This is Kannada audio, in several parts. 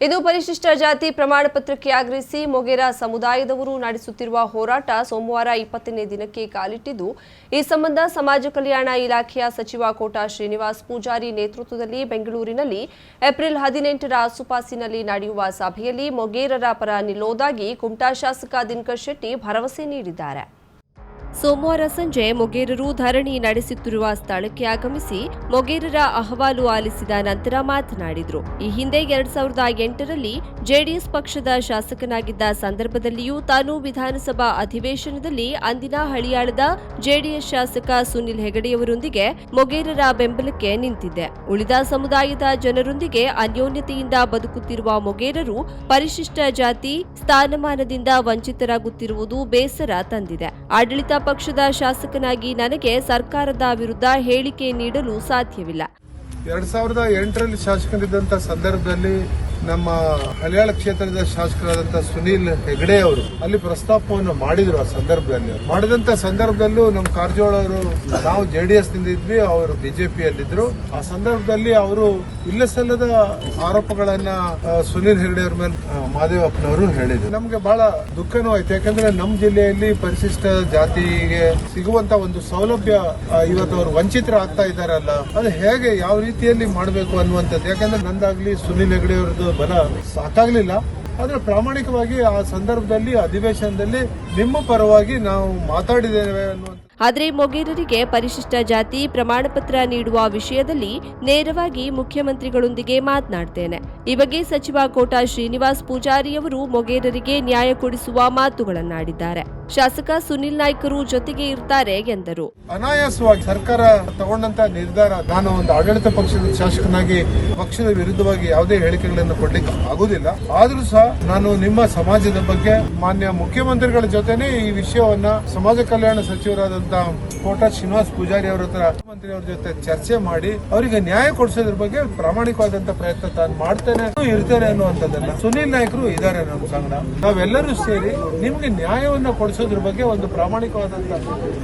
ಇದು ಪರಿಶಿಷ್ಟ ಜಾತಿ ಪ್ರಮಾಣ ಪತ್ರಕ್ಕೆ ಆಗ್ರಹಿಸಿ ಮೊಗೇರಾ ಸಮುದಾಯದವರು ನಡೆಸುತ್ತಿರುವ ಹೋರಾಟ ಸೋಮವಾರ 20ನೇ ದಿನಕ್ಕೆ ಕಾಲಿಟ್ಟಿದ್ದು, ಈ ಸಂಬಂಧ ಸಮಾಜ ಕಲ್ಯಾಣ ಇಲಾಖೆಯ ಸಚಿವ ಕೋಟಾ ಶ್ರೀನಿವಾಸ್ ಪೂಜಾರಿ ನೇತೃತ್ವದಲ್ಲಿ ಬೆಂಗಳೂರಿನಲ್ಲಿ ಏಪ್ರಿಲ್ 18ರ ಆಸುಪಾಸಿನಲ್ಲಿ ನಡೆಯುವ ಸಭೆಯಲ್ಲಿ ಮೊಗೇರರ ಪರ ನಿಲ್ಲೋದಾಗಿ ಕುಮಟಾ ಶಾಸಕ ದಿನಕರ್ ಶೆಟ್ಟಿ ಭರವಸೆ ನೀಡಿದ್ದಾರೆ. ಸೋಮವಾರ ಸಂಜೆ ಮೊಗೇರರು ಧರಣಿ ನಡೆಸುತ್ತಿರುವ ಸ್ಥಳಕ್ಕೆ ಆಗಮಿಸಿ ಮೊಗೇರರ ಅಹವಾಲು ಆಲಿಸಿದ ನಂತರ ಮಾತನಾಡಿದರು. ಈ ಹಿಂದೆ 2008ರಲ್ಲಿ ಜೆಡಿಎಸ್ ಪಕ್ಷದ ಶಾಸಕನಾಗಿದ್ದ ಸಂದರ್ಭದಲ್ಲಿಯೂ ತಾನು ವಿಧಾನಸಭಾ ಅಧಿವೇಶನದಲ್ಲಿ ಅಂದಿನ ಹಳಿಯಾಳದ ಜೆಡಿಎಸ್ ಶಾಸಕ ಸುನಿಲ್ ಹೆಗಡೆಯವರೊಂದಿಗೆ ಮೊಗೇರರ ಬೆಂಬಲಕ್ಕೆ ನಿಂತಿದ್ದೆ. ಉಳಿದ ಸಮುದಾಯದ ಜನರೊಂದಿಗೆ ಅನ್ಯೋನ್ಯತೆಯಿಂದ ಬದುಕುತ್ತಿರುವ ಮೊಗೇರರು ಪರಿಶಿಷ್ಟ ಜಾತಿ ಸ್ಥಾನಮಾನದಿಂದ ವಂಚಿತರಾಗುತ್ತಿರುವುದು ಬೇಸರ ತಂದಿದೆ. ಆಡಳಿತ ಪಕ್ಷದ ಶಾಸಕನಾಗಿ ನನಗೆ ಸರ್ಕಾರದ ವಿರುದ್ಧ ಹೇಳಿಕೆ ನೀಡಲು ಸಾಧ್ಯವಿಲ್ಲ. 2008ರಲ್ಲಿ ಶಾಸಕರಿದ್ದಂಥ ಸಂದರ್ಭದಲ್ಲಿ ನಮ್ಮ ಹಳಿಯಾಳ ಕ್ಷೇತ್ರದ ಶಾಸಕರಾದಂತಹ ಸುನೀಲ್ ಹೆಗಡೆ ಅವರು ಅಲ್ಲಿ ಪ್ರಸ್ತಾಪವನ್ನು ಮಾಡಿದ್ರು. ಆ ಸಂದರ್ಭದಲ್ಲಿ ಮಾಡಿದಂತ ಸಂದರ್ಭದಲ್ಲೂ ನಮ್ಮ ಕಾರಜೋಳ ಅವರು, ನಾವು ಜೆಡಿಎಸ್ ನಿಂದ ಇದ್ವಿ, ಅವರು ಬಿಜೆಪಿಯಲ್ಲಿದ್ರು. ಆ ಸಂದರ್ಭದಲ್ಲಿ ಅವರು ಇಲ್ಲ ಸಲ್ಲದ ಆರೋಪಗಳನ್ನ ಸುನೀಲ್ ಹೆಗಡೆ ಅವ್ರ ಮೇಲೆ ಮಾದೇವಪ್ಪನವರು ಹೇಳಿದ್ರು. ನಮ್ಗೆ ಬಹಳ ದುಃಖನೂ ಆಯ್ತು. ಯಾಕಂದ್ರೆ ನಮ್ಮ ಜಿಲ್ಲೆಯಲ್ಲಿ ಪರಿಶಿಷ್ಟ ಜಾತಿಗೆ ಸಿಗುವಂತ ಒಂದು ಸೌಲಭ್ಯ ಇವತ್ತು ಅವರು ವಂಚಿತರಾಗ್ತಾ ಇದ್ದಾರಲ್ಲ, ಅದು ಹೇಗೆ ಯಾವ ರೀತಿಯಲ್ಲಿ ಮಾಡಬೇಕು ಅನ್ನುವಂಥದ್ದು. ಯಾಕಂದ್ರೆ ನಂದಾಗ್ಲಿ ಸುನೀಲ್ ಹೆಗಡೆ ಅವರದ್ದು ಬಲ ಸಾಕಾಗ್ಲಿಲ್ಲ. ಆದ್ರೆ ಪ್ರಾಮಾಣಿಕವಾಗಿ ಆ ಸಂದರ್ಭದಲ್ಲಿ ಅಧಿವೇಶನದಲ್ಲಿ ನಿಮ್ಮ ಪರವಾಗಿ ನಾವು ಮಾತಾಡಿದ್ದೇವೆ ಅನ್ನುವಂಥ. ಆದರೆ ಮೊಗೇರರಿಗೆ ಪರಿಶಿಷ್ಟ ಜಾತಿ ಪ್ರಮಾಣ ಪತ್ರ ನೀಡುವ ವಿಷಯದಲ್ಲಿ ನೇರವಾಗಿ ಮುಖ್ಯಮಂತ್ರಿಗಳೊಂದಿಗೆ ಮಾತನಾಡ್ತೇನೆ. ಈ ಬಗ್ಗೆ ಸಚಿವ ಕೋಟಾ ಶ್ರೀನಿವಾಸ್ ಪೂಜಾರಿಯವರು ಮೊಗೇರರಿಗೆ ನ್ಯಾಯ ಕೊಡಿಸುವ ಮಾತುಗಳನ್ನಾಡಿದ್ದಾರೆ. ಶಾಸಕ ಸುನಿಲ್ ನಾಯ್ಕರು ಜೊತೆಗೆ ಇರ್ತಾರೆ ಎಂದರು. ಅನಾಯಾಸವಾಗಿ ಸರ್ಕಾರ ತಗೊಂಡಂತ ನಿರ್ಧಾರ, ನಾನು ಒಂದು ಆಡಳಿತ ಪಕ್ಷದ ಶಾಸಕನಾಗಿ ಪಕ್ಷದ ವಿರುದ್ಧವಾಗಿ ಯಾವುದೇ ಹೇಳಿಕೆಗಳನ್ನು ಕೊಡ್ಲಿಕ್ಕೆ ಆಗುದಿಲ್ಲ. ಆದ್ರೂ ಸಹ ನಾನು ನಿಮ್ಮ ಸಮಾಜದ ಬಗ್ಗೆ ಮಾನ್ಯ ಮುಖ್ಯಮಂತ್ರಿಗಳ ಜೊತೆನೆ ಈ ವಿಷಯವನ್ನ ಸಮಾಜ ಕಲ್ಯಾಣ ಸಚಿವರಾದಂತಹ ಕೋಟಾ ಶ್ರೀನಿವಾಸ್ ಪೂಜಾರಿ ಅವರ ಹತ್ರ ಮುಖ್ಯಮಂತ್ರಿ ಅವರ ಜೊತೆ ಚರ್ಚೆ ಮಾಡಿ ಅವರಿಗೆ ನ್ಯಾಯ ಕೊಡಿಸೋದ್ರ ಬಗ್ಗೆ ಪ್ರಾಮಾಣಿಕವಾದಂತ ಪ್ರಯತ್ನ ತಾನು ಮಾಡ್ತೇನೆ, ಇರ್ತೇನೆ ಅನ್ನುವಂಥದ್ದನ್ನ. ಸುನೀಲ್ ನಾಯ್ಕರು ಇದ್ದಾರೆ ನಮ್ಮ ಸಂಘ. ನಾವೆಲ್ಲರೂ ಸೇರಿ ನಿಮ್ಗೆ ನ್ಯಾಯವನ್ನ ಕೊಡಿಸೋದ್ರ ಬಗ್ಗೆ ಒಂದು ಪ್ರಾಮಾಣಿಕವಾದಂತ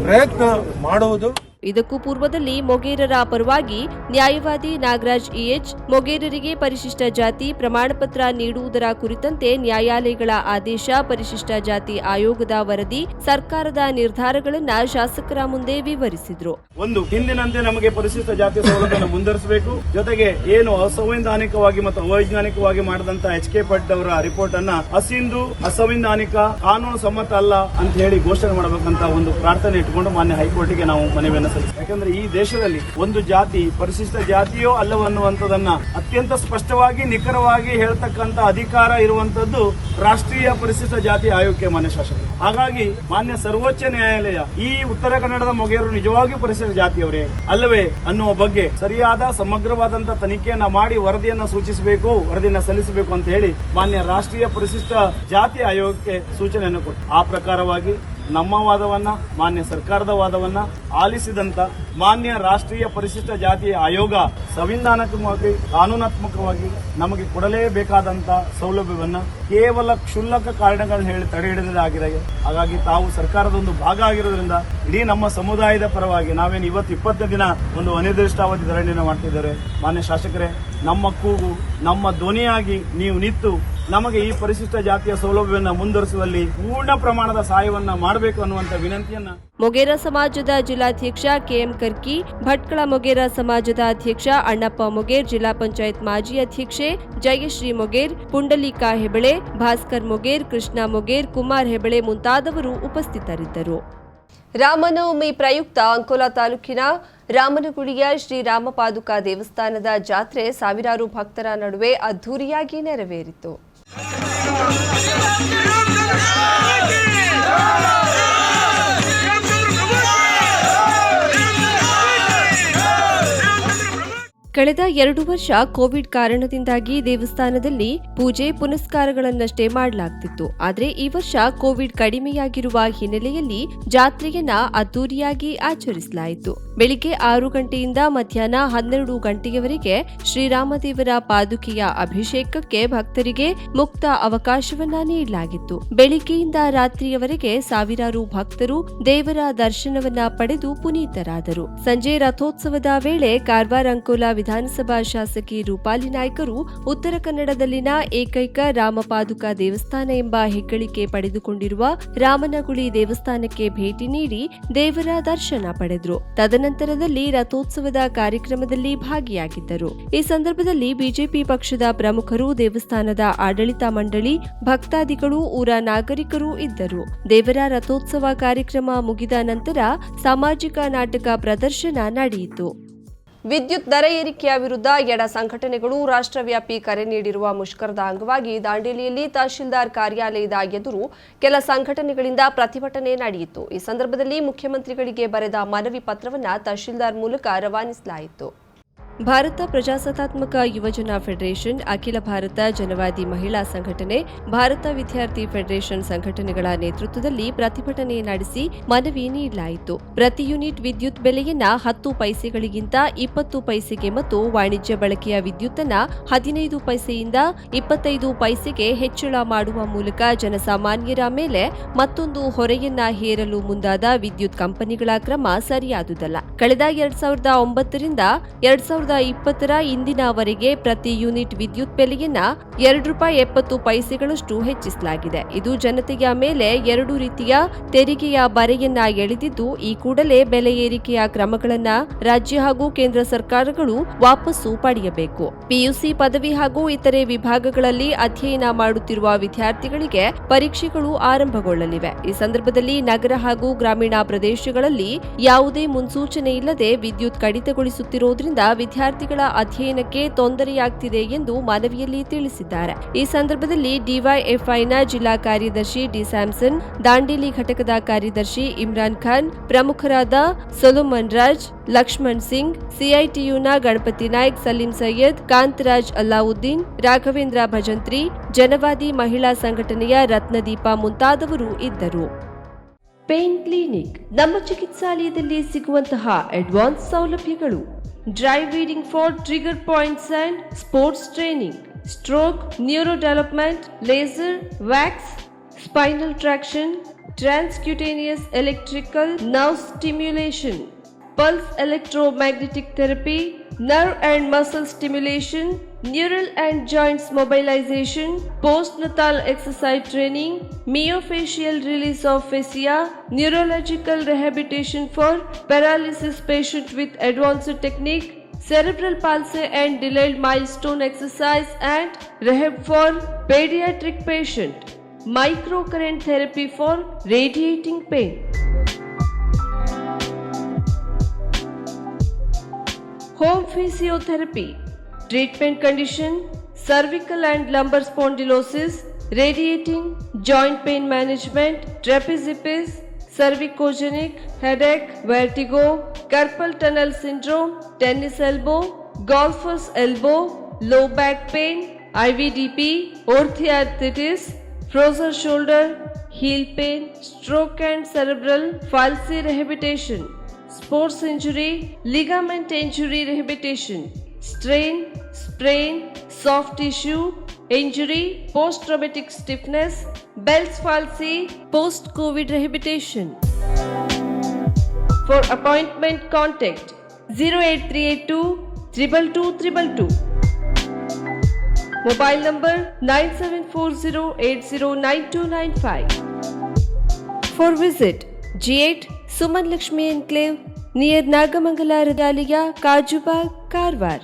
ಪ್ರಯತ್ನ ಮಾಡುವುದು. ಇದಕ್ಕೂ ಪೂರ್ವದಲ್ಲಿ ಮೊಗೇರರ ಪರವಾಗಿ ನ್ಯಾಯವಾದಿ ನಾಗರಾಜ್ ಇಎಚ್ ಮೊಗೇರರಿಗೆ ಪರಿಶಿಷ್ಟ ಜಾತಿ ಪ್ರಮಾಣ ಪತ್ರ ನೀಡುವುದರ ಕುರಿತಂತೆ ನ್ಯಾಯಾಲಯಗಳ ಆದೇಶ, ಪರಿಶಿಷ್ಟ ಜಾತಿ ಆಯೋಗದ ವರದಿ, ಸರ್ಕಾರದ ನಿರ್ಧಾರಗಳನ್ನು ಶಾಸಕರ ಮುಂದೆ ವಿವರಿಸಿದ್ರು. ಒಂದು ಹಿಂದಿನಂತೆ ನಮಗೆ ಪರಿಶಿಷ್ಟ ಜಾತಿ ಸೌಲಭ್ಯವನ್ನು ಮುಂದುವರಿಸಬೇಕು. ಜೊತೆಗೆ ಏನು ಅಸಂವೈಧಾನಿಕವಾಗಿ ಮತ್ತು ಅವೈಜ್ಞಾನಿಕವಾಗಿ ಮಾಡಿದಂತ HK ಪಟ್ ಅವರ ರಿಪೋರ್ಟ್ ಅನ್ನ ಅಸಿಂಧು, ಅಸಂವಿಧಾನಿಕ, ಕಾನೂನು ಸಮ್ಮತ ಅಲ್ಲ ಅಂತ ಹೇಳಿ ಘೋಷಣೆ ಮಾಡಬೇಕಂತ ಒಂದು ಪ್ರಾರ್ಥನೆ ಇಟ್ಟುಕೊಂಡು ಮಾನ್ಯ ಹೈಕೋರ್ಟ್ಗೆ ನಾವು ಮನವಿಯನ್ನು. ಯಾಕಂದ್ರೆ ಈ ದೇಶದಲ್ಲಿ ಒಂದು ಜಾತಿ ಪರಿಶಿಷ್ಟ ಜಾತಿಯೋ ಅಲ್ಲವೋ ಅನ್ನುವಂಥದ್ದನ್ನ ಅತ್ಯಂತ ಸ್ಪಷ್ಟವಾಗಿ ನಿಖರವಾಗಿ ಹೇಳ್ತಕ್ಕಂಥ ಅಧಿಕಾರ ಇರುವಂತದ್ದು ರಾಷ್ಟ್ರೀಯ ಪರಿಶಿಷ್ಟ ಜಾತಿ ಆಯೋಗಕ್ಕೆ ಮಾನ್ಯ ಶಾಸಕರು. ಹಾಗಾಗಿ ಮಾನ್ಯ ಸರ್ವೋಚ್ಚ ನ್ಯಾಯಾಲಯ ಈ ಉತ್ತರ ಕನ್ನಡದ ಮೊಗೇರರು ನಿಜವಾಗಿಯೂ ಪರಿಶಿಷ್ಟ ಜಾತಿಯವರೇ ಅಲ್ಲವೇ ಅನ್ನುವ ಬಗ್ಗೆ ಸರಿಯಾದ ಸಮಗ್ರವಾದಂತಹ ತನಿಖೆಯನ್ನ ಮಾಡಿ ವರದಿಯನ್ನ ಸೂಚಿಸಬೇಕು, ವರದಿಯನ್ನ ಸಲ್ಲಿಸಬೇಕು ಅಂತ ಹೇಳಿ ಮಾನ್ಯ ರಾಷ್ಟ್ರೀಯ ಪರಿಶಿಷ್ಟ ಜಾತಿ ಆಯೋಗಕ್ಕೆ ಸೂಚನೆಯನ್ನು ಕೊಟ್ಟು ಆ ಪ್ರಕಾರವಾಗಿ ನಮ್ಮ ವಾದವನ್ನ, ಮಾನ್ಯ ಸರ್ಕಾರದ ವಾದವನ್ನ ಆಲಿಸಿದಂತ ಮಾನ್ಯ ರಾಷ್ಟ್ರೀಯ ಪರಿಶಿಷ್ಟ ಜಾತಿ ಆಯೋಗ ಸಂವಿಧಾನಾತ್ಮಕವಾಗಿ ಕಾನೂನಾತ್ಮಕವಾಗಿ ನಮಗೆ ಕೊಡಲೇಬೇಕಾದಂತ ಸೌಲಭ್ಯವನ್ನ ಕೇವಲ ಕ್ಷುಲ್ಲಕ ಕಾರಣಗಳನ್ನು ಹೇಳಿ ತಡೆ ಹಿಡಿದಾಗಿದೆ. ಹಾಗಾಗಿ ತಾವು ಸರ್ಕಾರದ ಒಂದು ಭಾಗ ಆಗಿರೋದ್ರಿಂದ ಇಡೀ ನಮ್ಮ ಸಮುದಾಯದ ಪರವಾಗಿ ನಾವೇನು ಇವತ್ತು 20 ದಿನ ಒಂದು ಅನಿರ್ದಿಷ್ಟಾವಧಿ ಧರಣಿಯನ್ನು ಮಾಡ್ತಿದ್ದಾರೆ. ಮಾನ್ಯ ಶಾಸಕರೇ, ನಮ್ಮ ಕೂಗು, ನಮ್ಮ ಧ್ವನಿಯಾಗಿ ನೀವು ನಿಂತು ನಮಗೆ ಈ ಪರಿಶಿಷ್ಟ ಜಾತಿಯ ಸೌಲಭ್ಯವನ್ನು ಮುಂದುವರಿಸುವಲ್ಲಿ ಪೂರ್ಣ ಪ್ರಮಾಣದ ಸಹಾಯವನ್ನ ಮಾಡಬೇಕು ಅನ್ನುವಂತ ವಿನಂತಿಯನ್ನ ಮೊಗೇರಾ ಸಮಾಜದ ಜಿಲ್ಲಾಧ್ಯಕ್ಷ ಕೆಎಂ ಕರ್ಕಿ, ಭಟ್ಕಳ ಮೊಗೇರಾ ಸಮಾಜದ ಅಧ್ಯಕ್ಷ ಅಣ್ಣಪ್ಪ ಮೊಗೇರ್, ಜಿಲ್ಲಾ ಪಂಚಾಯತ್ ಮಾಜಿ ಅಧ್ಯಕ್ಷೆ ಜಯಶ್ರೀ ಮೊಗೇರ್, ಪುಂಡಲೀಕ ಹೆಬಳೆ, ಭಾಸ್ಕರ್ ಮೊಗೇರ್, ಕೃಷ್ಣ ಮೊಗೇರ್, ಕುಮಾರ್ ಹೆಬಳೆ ಮುಂತಾದವರು ಉಪಸ್ಥಿತರಿದ್ದರು. ರಾಮನವಮಿ ಪ್ರಯುಕ್ತ ಅಂಕೋಲಾ ತಾಲೂಕಿನ ರಾಮನಗುಡಿಯ ಶ್ರೀ ರಾಮಪಾದುಕಾ ದೇವಸ್ಥಾನದ ಜಾತ್ರೆ ಸಾವಿರಾರು ಭಕ್ತರ ನಡುವೆ ಅದ್ದೂರಿಯಾಗಿ ನೆರವೇರಿತು. ಕಳೆದ 2 ವರ್ಷ ಕೋವಿಡ್ ಕಾರಣದಿಂದಾಗಿ ದೇವಸ್ಥಾನದಲ್ಲಿ ಪೂಜೆ ಪುನಸ್ಕಾರಗಳನ್ನಷ್ಟೇ ಮಾಡಲಾಗ್ತಿತ್ತು. ಆದರೆ ಈ ವರ್ಷ ಕೋವಿಡ್ ಕಡಿಮೆಯಾಗಿರುವ ಹಿನ್ನೆಲೆಯಲ್ಲಿ ಜಾತ್ರೆಯನ್ನ ಅದ್ದೂರಿಯಾಗಿ ಆಚರಿಸಲಾಯಿತು. ಬೆಳಿಗ್ಗೆ 6 ಗಂಟೆಯಿಂದ ಮಧ್ಯಾಹ್ನ 12 ಗಂಟೆಯವರೆಗೆ ಶ್ರೀರಾಮದೇವರ ಪಾದುಕೆಯ ಅಭಿಷೇಕಕ್ಕೆ ಭಕ್ತರಿಗೆ ಮುಕ್ತ ಅವಕಾಶವನ್ನ ನೀಡಲಾಗಿತ್ತು. ಬೆಳಿಗ್ಗೆಯಿಂದ ರಾತ್ರಿಯವರೆಗೆ ಸಾವಿರಾರು ಭಕ್ತರು ದೇವರ ದರ್ಶನವನ್ನ ಪಡೆದು ಪುನೀತರಾದರು. ಸಂಜೆ ರಥೋತ್ಸವದ ವೇಳೆ ಕಾರವಾರ ಅಂಕೋಲಾ ವಿಧಾನಸಭಾ ಶಾಸಕಿ ರೂಪಾಲಿ ನಾಯ್ಕರು ಉತ್ತರ ಕನ್ನಡದಲ್ಲಿನ ಏಕೈಕ ರಾಮಪಾದುಕ ದೇವಸ್ಥಾನ ಎಂಬ ಹೆಗ್ಗಳಿಕೆ ಪಡೆದುಕೊಂಡಿರುವ ರಾಮನಗುಳಿ ದೇವಸ್ಥಾನಕ್ಕೆ ಭೇಟಿ ನೀಡಿ ದೇವರ ದರ್ಶನ ಪಡೆದರು. ತದನಂತರದಲ್ಲಿ ರಥೋತ್ಸವದ ಕಾರ್ಯಕ್ರಮದಲ್ಲಿ ಭಾಗಿಯಾಗಿದ್ದರು. ಈ ಸಂದರ್ಭದಲ್ಲಿ ಬಿಜೆಪಿ ಪಕ್ಷದ ಪ್ರಮುಖರು, ದೇವಸ್ಥಾನದ ಆಡಳಿತ ಮಂಡಳಿ, ಭಕ್ತಾದಿಗಳು, ಊರ ನಾಗರಿಕರು ಇದ್ದರು. ದೇವರ ರಥೋತ್ಸವ ಕಾರ್ಯಕ್ರಮ ಮುಗಿದ ನಂತರ ಸಾಮಾಜಿಕ ನಾಟಕ ಪ್ರದರ್ಶನ ನಡೆಯಿತು. ವಿದ್ಯುತ್ ದರ ಏರಿಕೆಯ ವಿರುದ್ಧ ಎಡ ಸಂಘಟನೆಗಳು ರಾಷ್ಟ್ರವ್ಯಾಪಿ ಕರೆ ನೀಡಿರುವ ಮುಷ್ಕರದ ಅಂಗವಾಗಿ ದಾಂಡೇಲಿಯಲ್ಲಿ ತಹಶೀಲ್ದಾರ್ ಕಾರ್ಯಾಲಯದ ಎದುರು ಕೆಲ ಸಂಘಟನೆಗಳಿಂದ ಪ್ರತಿಭಟನೆ ನಡೆಯಿತು. ಈ ಸಂದರ್ಭದಲ್ಲಿ ಮುಖ್ಯಮಂತ್ರಿಗಳಿಗೆ ಬರೆದ ಮನವಿ ಪತ್ರವನ್ನು ತಹಶೀಲ್ದಾರ್ ಮೂಲಕ ರವಾನಿಸಲಾಯಿತು. ಭಾರತ ಪ್ರಜಾಸತ್ತಾತ್ಮಕ ಯುವಜನ ಫೆಡರೇಷನ್, ಅಖಿಲ ಭಾರತ ಜನವಾದಿ ಮಹಿಳಾ ಸಂಘಟನೆ, ಭಾರತ ವಿದ್ಯಾರ್ಥಿ ಫೆಡರೇಷನ್ ಸಂಘಟನೆಗಳ ನೇತೃತ್ವದಲ್ಲಿ ಪ್ರತಿಭಟನೆ ನಡೆಸಿ ಮನವಿ ನೀಡಲಾಯಿತು. ಪ್ರತಿ ಯೂನಿಟ್ ವಿದ್ಯುತ್ ಬೆಲೆಯನ್ನ 10 ಪೈಸೆಗಳಿಗಿಂತ 20 ಪೈಸೆಗೆ ಮತ್ತು ವಾಣಿಜ್ಯ ಬಳಕೆಯ ವಿದ್ಯುತ್ತನ್ನ 15 ಪೈಸೆಯಿಂದ 25 ಪೈಸೆಗೆ ಹೆಚ್ಚಳ ಮಾಡುವ ಮೂಲಕ ಜನಸಾಮಾನ್ಯರ ಮೇಲೆ ಮತ್ತೊಂದು ಹೊರೆಯನ್ನ ಹೇರಲು ಮುಂದಾದ ವಿದ್ಯುತ್ ಕಂಪನಿಗಳ ಕ್ರಮ ಸರಿಯಾದುದಲ್ಲ. ಕಳೆದ 2009 ರಿಂದ 2020 ಇಂದಿನವರೆಗೆ ಪ್ರತಿ ಯೂನಿಟ್ ವಿದ್ಯುತ್ ಬೆಲೆಯನ್ನ ₹2.70 ಹೆಚ್ಚಿಸಲಾಗಿದೆ. ಇದು ಜನತೆಯ ಮೇಲೆ 2 ರೀತಿಯ ತೆರಿಗೆಯ ಬರೆಯನ್ನ ಎಳೆದಿದ್ದು, ಈ ಕೂಡಲೇ ಬೆಲೆ ಏರಿಕೆಯ ಕ್ರಮಗಳನ್ನ ರಾಜ್ಯ ಹಾಗೂ ಕೇಂದ್ರ ಸರ್ಕಾರಗಳು ವಾಪಸ್ಸು ಪಡೆಯಬೇಕು. ಪಿಯುಸಿ ಪದವಿ ಹಾಗೂ ಇತರೆ ವಿಭಾಗಗಳಲ್ಲಿ ಅಧ್ಯಯನ ಮಾಡುತ್ತಿರುವ ವಿದ್ಯಾರ್ಥಿಗಳಿಗೆ ಪರೀಕ್ಷೆಗಳು ಆರಂಭಗೊಳ್ಳಲಿವೆ. ಈ ಸಂದರ್ಭದಲ್ಲಿ ನಗರ ಹಾಗೂ ಗ್ರಾಮೀಣ ಪ್ರದೇಶಗಳಲ್ಲಿ ಯಾವುದೇ ಮುನ್ಸೂಚನೆ ಇಲ್ಲದೆ ವಿದ್ಯುತ್ ಕಡಿತಗೊಳಿಸುತ್ತಿರುವುದರಿಂದ ವಿದ್ಯಾರ್ಥಿಗಳ ಅಧ್ಯಯನಕ್ಕೆ ತೊಂದರೆಯಾಗ್ತಿದೆ ಎಂದು ಮನವಿಯಲ್ಲಿ ತಿಳಿಸಿದ್ದಾರೆ. ಈ ಸಂದರ್ಭದಲ್ಲಿ ಡಿವೈಎಫ್ಐನ ಜಿಲ್ಲಾ ಕಾರ್ಯದರ್ಶಿ ಡಿ ಸ್ಯಾಮ್ಸನ್, ದಾಂಡೇಲಿ ಘಟಕದ ಕಾರ್ಯದರ್ಶಿ ಇಮ್ರಾನ್ ಖಾನ್, ಪ್ರಮುಖರಾದ ಸೊಲೊಮನ್ ರಾಜ್, ಲಕ್ಷ್ಮಣ್ ಸಿಂಗ್, ಸಿಐಟಿಯುನ ಗಣಪತಿ ನಾಯ್ಕ್, ಸಲೀಂ ಸೈಯದ್, ಕಾಂತರಾಜ್ ಅಲ್ಲಾವುದ್ದೀನ್, ರಾಘವೇಂದ್ರ ಭಜಂತ್ರಿ, ಜನವಾದಿ ಮಹಿಳಾ ಸಂಘಟನೆಯ ರತ್ನದೀಪ ಮುಂತಾದವರು ಇದ್ದರು. Pain clinic. ನಮ್ಮ ಚಿಕಿತ್ಸಾಲಯದಲ್ಲಿ ಸಿಗುವಂತಹ ಅಡ್ವಾನ್ಸ್ ಸೌಲಭ್ಯಗಳು: dry needling for trigger points and sports training, stroke, neuro development, laser, wax, spinal traction, transcutaneous electrical nerve stimulation, pulse electromagnetic therapy, nerve and muscle stimulation, neural and joints mobilization, postnatal exercise training, myofascial release of fascia, neurological rehabilitation for paralysis patient with advanced technique, cerebral palsy and delayed milestone exercise and rehab for pediatric patient, microcurrent therapy for radiating pain. Home physiotherapy, treatment condition, cervical and lumbar spondylosis, radiating, joint pain management, trapeziepis, cervicogenic, headache, vertigo, carpal tunnel syndrome, tennis elbow, golfer's elbow, low back pain, IVDP, orthoarthritis, frozen shoulder, heel pain, stroke and cerebral palsy rehabilitation, sports injury, ligament injury rehabilitation, strain, sprain, soft tissue injury, post-traumatic stiffness, Bell's palsy, post-COVID rehabilitation. For appointment, contact 08382 22222. Mobile number 9740809295. For visit G8 Suman Lakshmi Enclave near Nagamangala Radaliya, Kajubag, Karwar.